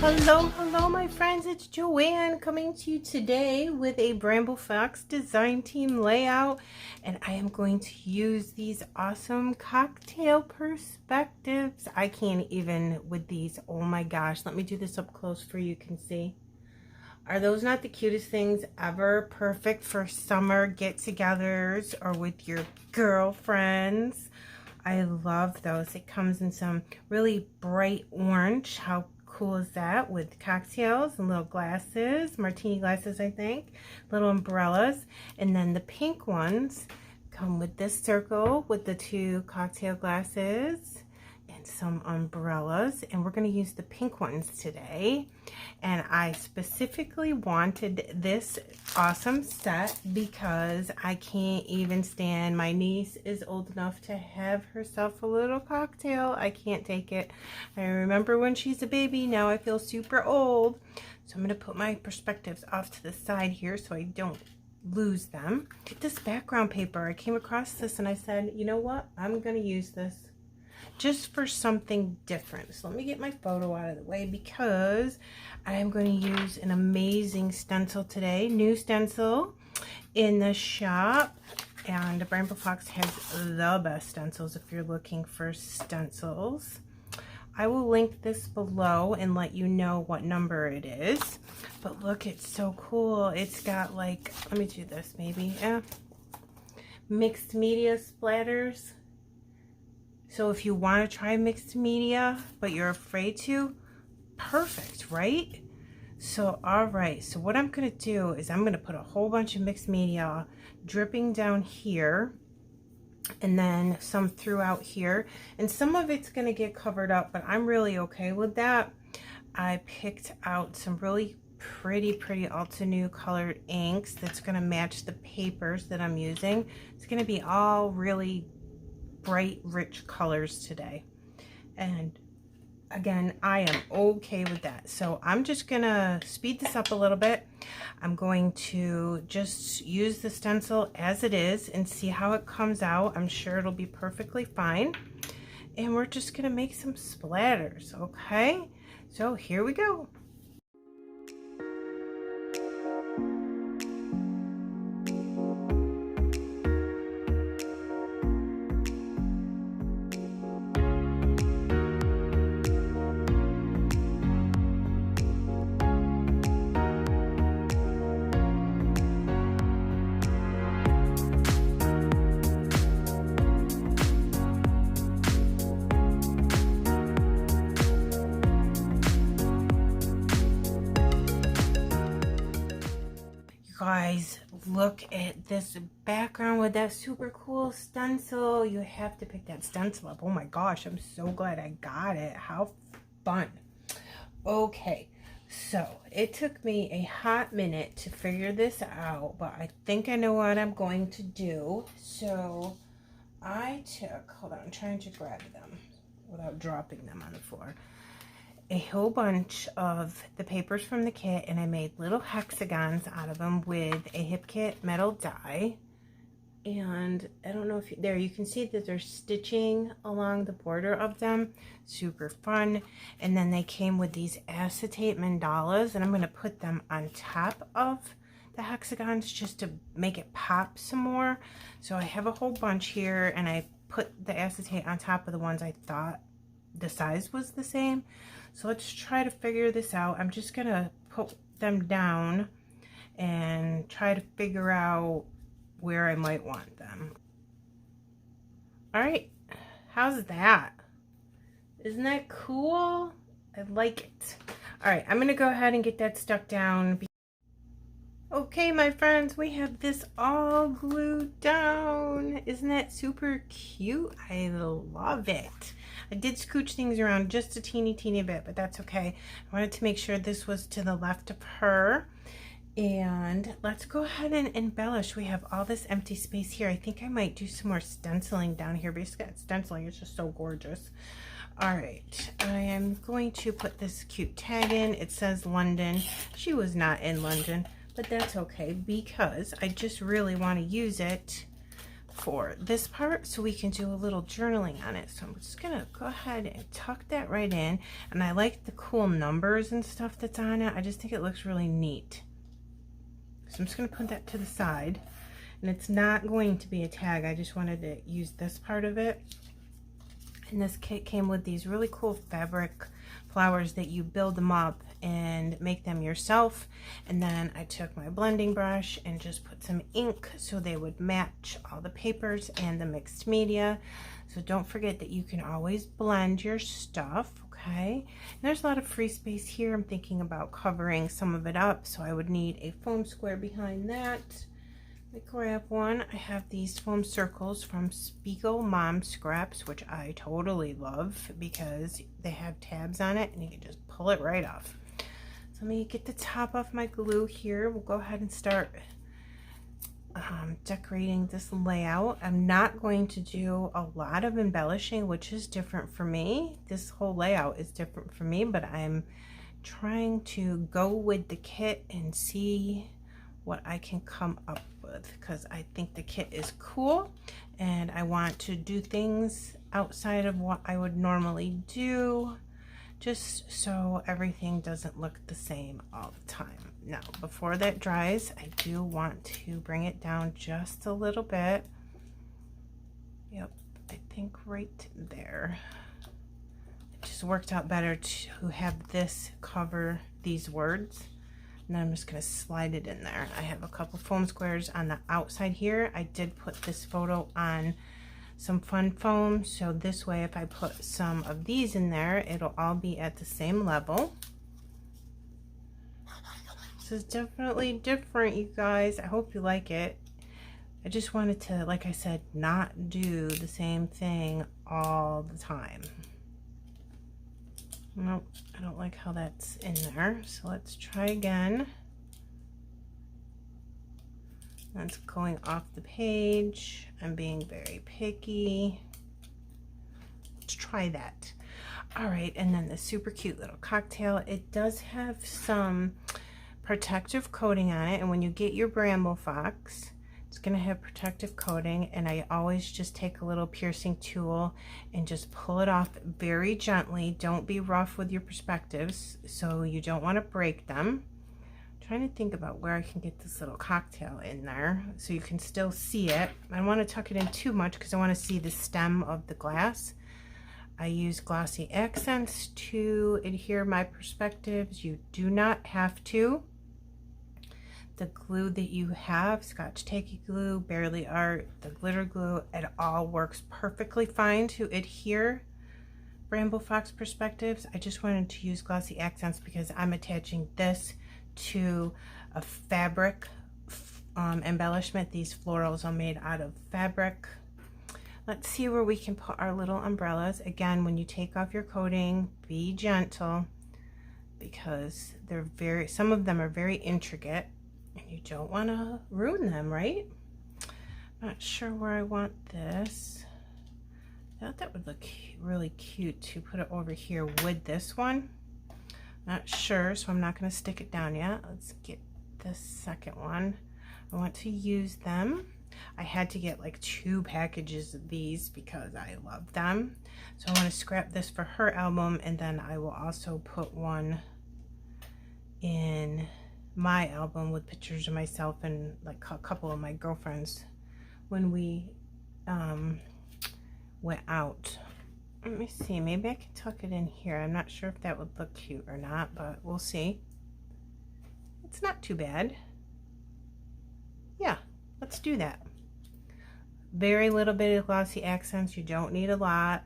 Hello my friends, it's Joanne coming to you today with a Bramble Fox design team layout, and I am going to use these awesome cocktail perspectives. I can't even with these. Oh my gosh, let me do this up close for you can see. Are those not the cutest things ever? Perfect for summer get-togethers or with your girlfriends. I love those. It comes in some really bright orange. How cool is that, with cocktails and little glasses, martini glasses, I think, little umbrellas. And then the pink ones come with this circle with the two cocktail glasses and some umbrellas, and we're going to use the pink ones today. And I specifically wanted this awesome set because I can't even stand, my niece is old enough to have herself a little cocktail. I can't take it. I remember when she's a baby. Now I feel super old, so I'm going to put my perspectives off to the side here so I don't lose them. Get this background paper. I came across this and I said, you know what, I'm going to use this just for something different. So let me get my photo out of the way because I am going to use an amazing stencil today. New stencil in the shop, and Bramble Fox has the best stencils if you're looking for stencils. I will link this below and let you know what number it is. But look, it's so cool. It's got like, let me do this maybe. Mixed media splatters. So if you want to try mixed media, but you're afraid to, perfect, right? So, all right. So what I'm going to do is I'm going to put a whole bunch of mixed media dripping down here, and then some throughout here. And some of it's going to get covered up, but I'm really okay with that. I picked out some really pretty Altenew colored inks that's going to match the papers that I'm using. It's going to be all really bright, rich colors today. And again, I am okay with that. So I'm just gonna speed this up a little bit. I'm going to just use the stencil as it is and see how it comes out. I'm sure it'll be perfectly fine. And we're just gonna make some splatters, okay? So here we go. Guys, look at this background with that super cool stencil. You have to pick that stencil up. Oh my gosh, I'm so glad I got it. How fun. Okay, so it took me a hot minute to figure this out, but I think I know what I'm going to do. So I took, hold on, I'm trying to grab them without dropping them on the floor, a whole bunch of the papers from the kit, and I made little hexagons out of them with a Hip Kit metal die. And I don't know if there you can see that there's stitching along the border of them. Super fun. And then they came with these acetate mandalas, and I'm going to put them on top of the hexagons just to make it pop some more. So I have a whole bunch here, and I put the acetate on top of the ones I thought the size was the same. So let's try to figure this out. I'm just gonna put them down and try to figure out where I might want them. All right, how's that? Isn't that cool? I like it. All right, I'm gonna go ahead and get that stuck down. Okay, my friends, we have this all glued down. Isn't that super cute? I love it. I did scooch things around just a teeny bit, but that's okay. I wanted to make sure this was to the left of her. And let's go ahead and embellish. We have all this empty space here. I think I might do some more stenciling down here, because that stenciling is just so gorgeous. All right, I am going to put this cute tag in. It says London. She was not in London, but that's okay because I just really want to use it for this part so we can do a little journaling on it. So I'm just gonna go ahead and tuck that right in. And I like the cool numbers and stuff that's on it. I just think it looks really neat. So I'm just gonna put that to the side. And it's not going to be a tag. I just wanted to use this part of it. And this kit came with these really cool fabric flowers that you build them up and make them yourself. And then I took my blending brush and just put some ink so they would match all the papers and the mixed media. So don't forget that you can always blend your stuff, okay? And there's a lot of free space here. I'm thinking about covering some of it up, so I would need a foam square behind that. Let me grab one. I have these foam circles from Spiegel Mom Scraps, which I totally love because they have tabs on it and you can just pull it right off. So let me get the top off my glue here. We'll go ahead and start decorating this layout. I'm not going to do a lot of embellishing, which is different for me. This whole layout is different for me, but I'm trying to go with the kit and see what I can come up with, because I think the kit is cool and I want to do things outside of what I would normally do, just so everything doesn't look the same all the time. Now, before that dries, I do want to bring it down just a little bit. Yep, I think right there. It just worked out better to have this cover these words. And then I'm just going to slide it in there. I have a couple foam squares on the outside here. I did put this photo on some fun foam, so this way if I put some of these in there, it'll all be at the same level. This is definitely different, you guys. I hope you like it. I just wanted to, like I said, not do the same thing all the time. Nope, I don't like how that's in there. So let's try again. That's going off the page. I'm being very picky. Let's try that. All right, and then the super cute little cocktail. It does have some protective coating on it, and when you get your Bramble Fox, it's gonna have protective coating, and I always just take a little piercing tool and just pull it off very gently. Don't be rough with your perspectives, so you don't want to break them. I'm trying to think about where I can get this little cocktail in there so you can still see it. I don't want to tuck it in too much because I want to see the stem of the glass. I use glossy accents to adhere my perspectives. You do not have to. The glue that you have, Scotch Tacky Glue, Barely Art, the glitter glue, it all works perfectly fine to adhere Bramble Fox perspectives. I just wanted to use glossy accents because I'm attaching this to a fabric embellishment. These florals are made out of fabric. Let's see where we can put our little umbrellas. Again, when you take off your coating, be gentle because they're some of them are very intricate. And you don't want to ruin them, right? Not sure where I want this. I thought that would look really cute to put it over here with this one. Not sure, so I'm not going to stick it down yet. Let's get this second one. I want to use them. I had to get like 2 packages of these because I love them. So I want to scrap this for her album, and then I will also put one in my album with pictures of myself and like a couple of my girlfriends when we went out. Let me see, maybe I can tuck it in here. I'm not sure if that would look cute or not, but we'll see. It's not too bad. Yeah, let's do that. Very little bit of glossy accents. You don't need a lot.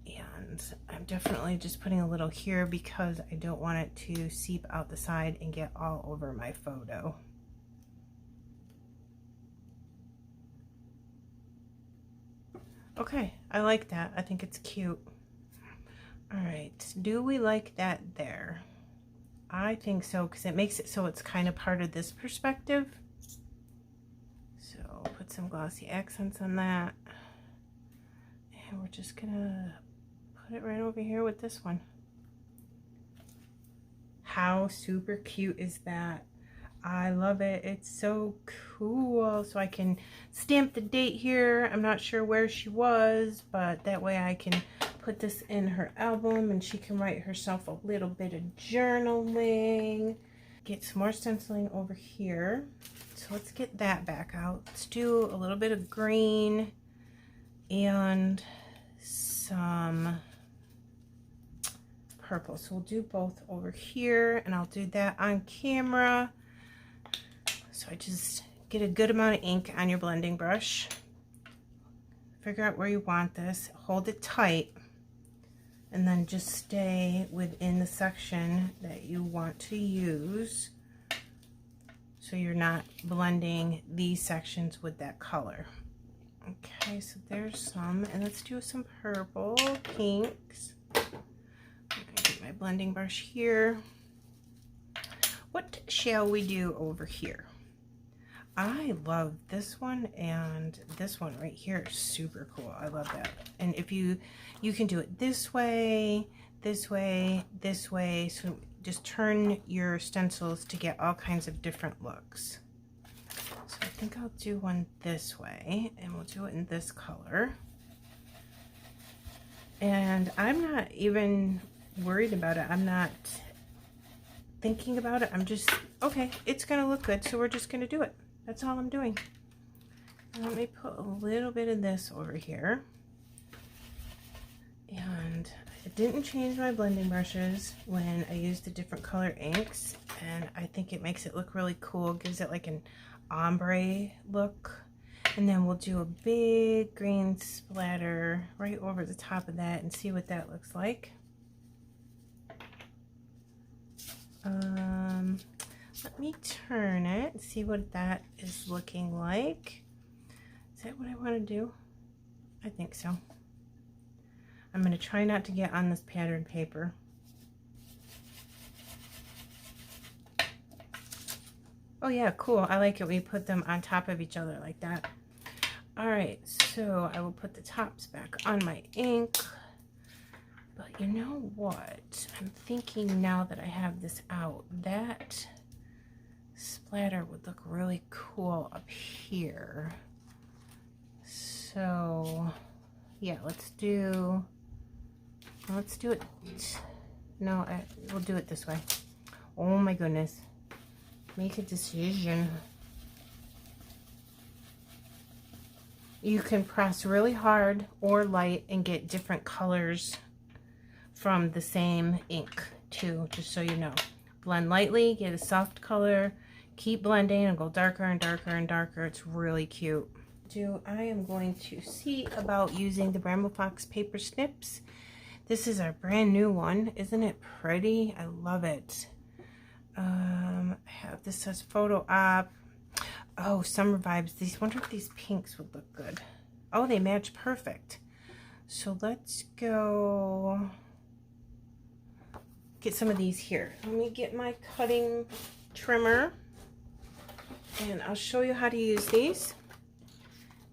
And I'm definitely just putting a little here because I don't want it to seep out the side and get all over my photo. Okay, I like that. I think it's cute. All right, do we like that there? I think so, because it makes it so it's kind of part of this perspective. So put some glossy accents on that. And we're just gonna put it right over here with this one. How super cute is that? I love it. It's so cool. So I can stamp the date here. I'm not sure where she was, but that way I can put this in her album and she can write herself a little bit of journaling. Get some more stenciling over here. So let's get that back out. Let's do a little bit of green and some purple. So we'll do both over here, and I'll do that on camera. So I just get a good amount of ink on your blending brush. Figure out where you want this. Hold it tight, and then just stay within the section that you want to use, so you're not blending these sections with that color. Okay, so there's some, and let's do some purple, pinks. I'm gonna get my blending brush here. What shall we do over here? I love this one, and this one right here is super cool. I love that. And if you can do it this way, this way, this way. So just turn your stencils to get all kinds of different looks. So I think I'll do one this way, and we'll do it in this color. And I'm not even worried about it. I'm not thinking about it. I'm just, okay, it's gonna look good, so we're just gonna do it. That's all I'm doing. And let me put a little bit of this over here. And I didn't change my blending brushes when I used the different color inks, and I think it makes it look really cool. Gives it like an ombre look. And then we'll do a big green splatter right over the top of that and see what that looks like. Let me turn it and see what that is looking like. Is that what I want to do? I think so. I'm going to try not to get on this pattern paper. Oh yeah, cool. I like it when you put them on top of each other like that. Alright, so I will put the tops back on my ink. But you know what? I'm thinking now that I have this out, that splatter would look really cool up here. So yeah, let's do it. No, we'll do it this way. Oh my goodness. Make a decision. You can press really hard or light and get different colors from the same ink too, just so you know. Blend lightly, get a soft color, keep blending and go darker and darker and darker. It's really cute. I am going to see about using the Bramble Fox paper snips. This is our brand new one. Isn't it pretty? I love it. I have this says photo op. Oh, summer vibes. These, wonder if these pinks would look good. Oh, they match perfect. So let's go get some of these here. Let me get my cutting trimmer and I'll show you how to use these.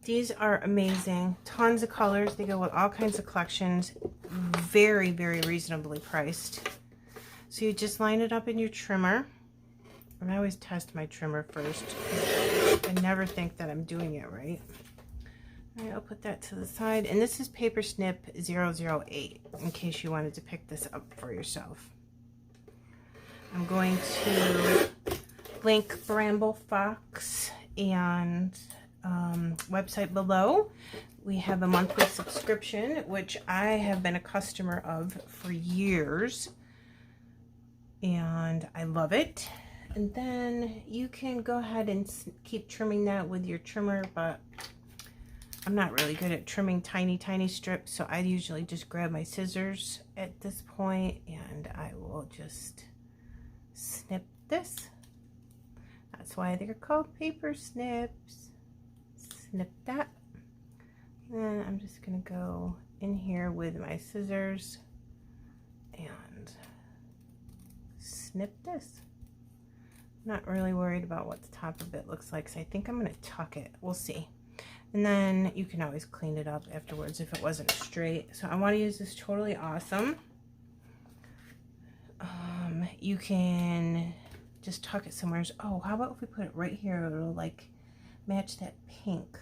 These are amazing. Tons of colors. They go with all kinds of collections. Very, very reasonably priced. So you just line it up in your trimmer. And I always test my trimmer first. I never think that I'm doing it right. All right, I'll put that to the side. And this is Paper Snip 008, in case you wanted to pick this up for yourself. I'm going to link Bramble Fox and website below. We have a monthly subscription, which I have been a customer of for years. And I love it. And then you can go ahead and keep trimming that with your trimmer, but I'm not really good at trimming tiny strips, so I usually just grab my scissors at this point and I will just snip this. That's why they're called paper snips. Snip that. And I'm just gonna go in here with my scissors and snip this. Not really worried about what the top of it looks like, so I think I'm going to tuck it. We'll see. And then you can always clean it up afterwards if it wasn't straight. So I want to use this Totally Awesome. You can just tuck it somewhere. Oh, how about if we put it right here? It'll like match that pink.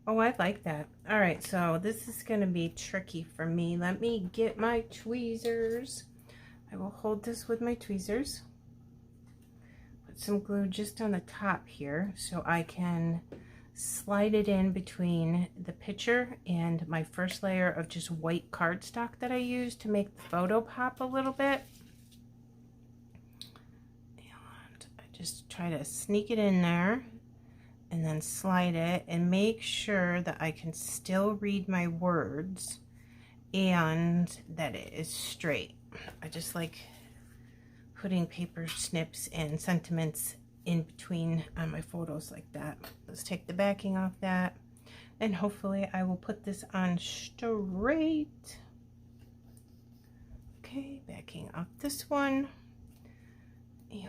Oh, I like that. All right, so this is going to be tricky for me. Let me get my tweezers. I will hold this with my tweezers. Put some glue just on the top here so I can slide it in between the picture and my first layer of just white cardstock that I used to make the photo pop a little bit. And I just try to sneak it in there and then slide it and make sure that I can still read my words and that it is straight. I just like putting paper snips and sentiments in between on my photos like that. Let's take the backing off that, and hopefully I will put this on straight. Okay, backing off this one, and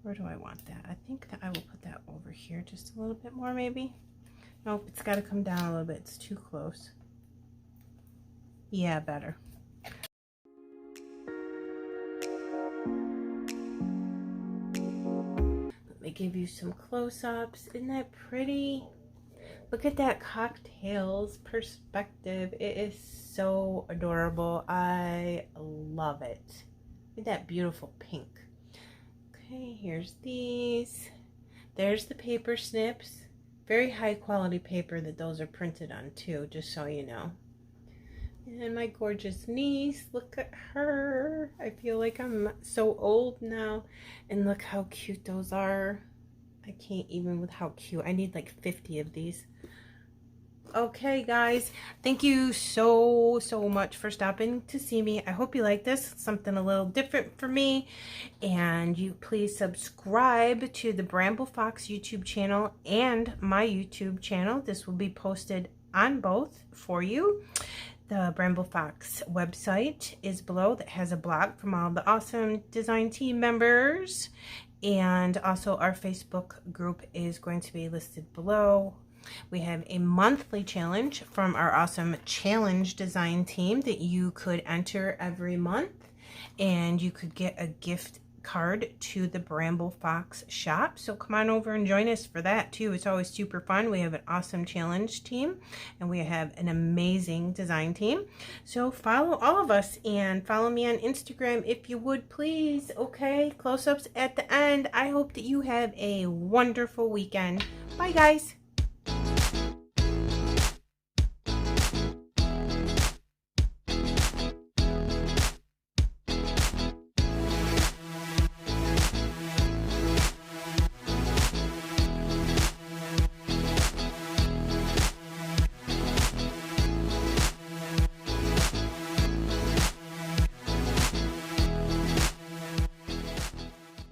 where do I want that? I think that I will put that over here just a little bit more maybe. Nope, it's got to come down a little bit. It's too close. Yeah, better. Let me give you some close-ups. Isn't that pretty? Look at that cocktails perspective. It is so adorable. I love it. Look at that beautiful pink. Okay, here's these. There's the paper snips. Very high quality paper that those are printed on too, just so you know. And my gorgeous niece, look at her. I feel like I'm so old now. And look how cute those are. I can't even with how cute. I need like 50 of these. Okay, guys. Thank you so much for stopping to see me. I hope you like this. It's something a little different for me. And you please subscribe to the Bramble Fox YouTube channel and my YouTube channel. This will be posted on both for you. The Bramble Fox website is below that has a blog from all the awesome design team members. And also our Facebook group is going to be listed below. We have a monthly challenge from our awesome challenge design team that you could enter every month. And you could get a gift card to the Bramble Fox shop. So come on over and join us for that too. It's always super fun. We have an awesome challenge team and we have an amazing design team. So follow all of us and follow me on Instagram if you would please. Okay, close-ups at the end. I hope that you have a wonderful weekend. Bye guys.